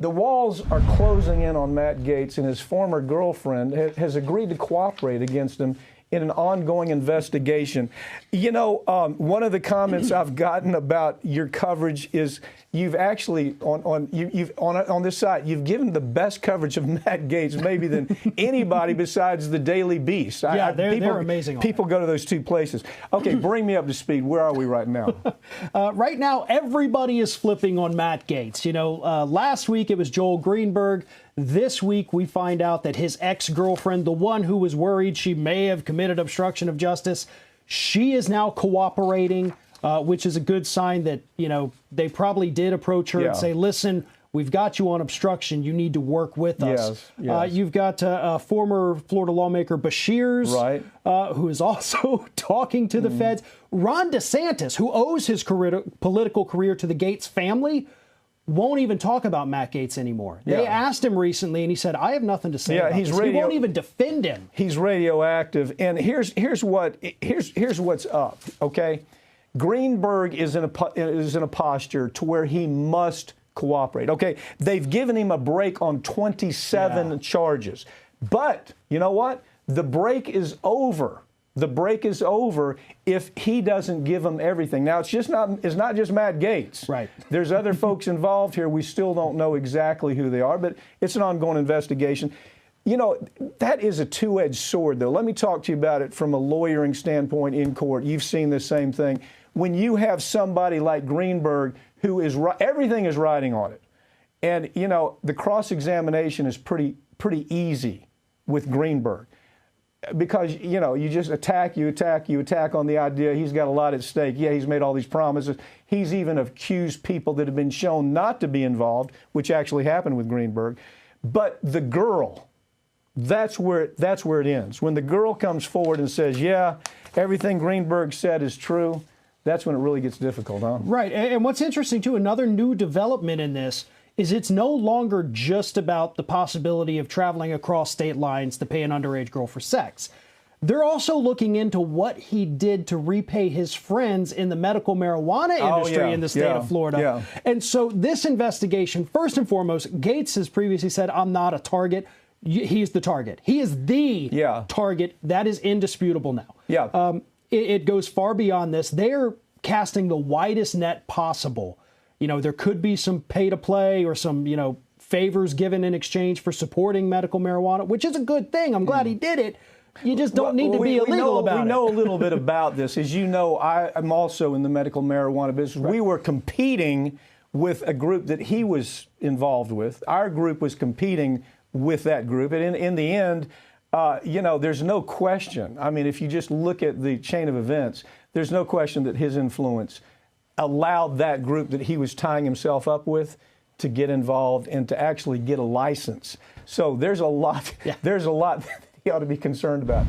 The walls are closing in on Matt Gaetz, and his former girlfriend has agreed to cooperate against him in an ongoing investigation. You know, one of the comments I've gotten about your coverage is you've actually on this site you've given the best coverage of Matt Gaetz maybe than anybody besides the Daily Beast. Yeah, they're amazing. People go to those two places. Okay, bring me up to speed. Where are we right now? Right now, everybody is flipping on Matt Gaetz. You know, last week it was Joel Greenberg. This week we find out that his ex-girlfriend, the one who was worried she may have committed obstruction of justice, she is now cooperating, which is a good sign that, you know, they probably did approach her and say, listen, we've got you on obstruction. You need to work with us. Yes. You've got former Florida lawmaker Beshears, who is also talking to the feds. Ron DeSantis, who owes his political career to the Gaetz family, won't even talk about Matt Gaetz anymore. They asked him recently, and he said, I have nothing to say about this. He won't even defend him. He's radioactive. And here's what's up, okay? Greenberg is in a posture to where he must cooperate. Okay, they've given him a break on 27 charges. But you know what? The break is over. The break is over if he doesn't give them everything. Now, it's not just Matt Gaetz. Right. There's other folks involved here. We still don't know exactly who they are, but it's an ongoing investigation. You know, that is a two-edged sword, though. Let me talk to you about it from a lawyering standpoint in court. You've seen the same thing. When you have somebody like Greenberg who is everything is riding on it, and you know the cross-examination is pretty easy with Greenberg. Because, you know, you just attack on the idea he's got a lot at stake. Yeah, he's made all these promises. He's even accused people that have been shown not to be involved, which actually happened with Greenberg. But the girl, that's where it ends. When the girl comes forward and says, yeah, everything Greenberg said is true, that's when it really gets difficult, huh? Right. And what's interesting, too, another new development in this is it's no longer just about the possibility of traveling across state lines to pay an underage girl for sex. They're also looking into what he did to repay his friends in the medical marijuana industry in the state of Florida. And so this investigation, first and foremost, Gaetz has previously said, I'm not a target. He's the target. He is the target. That is indisputable now. It goes far beyond this. They're casting the widest net possible. You know, there could be some pay to play or some, you know, favors given in exchange for supporting medical marijuana, which is a good thing. I'm glad he did it. You just don't need to be illegal about it. We know a little bit about this. As you know, I'm also in the medical marijuana business. We were competing with a group that he was involved with. Our group was competing with that group. And in the end, you know, there's no question. I mean, if you just look at the chain of events, there's no question that his influence allowed that group that he was tying himself up with to get involved and to actually get a license. So there's a lot that he ought to be concerned about.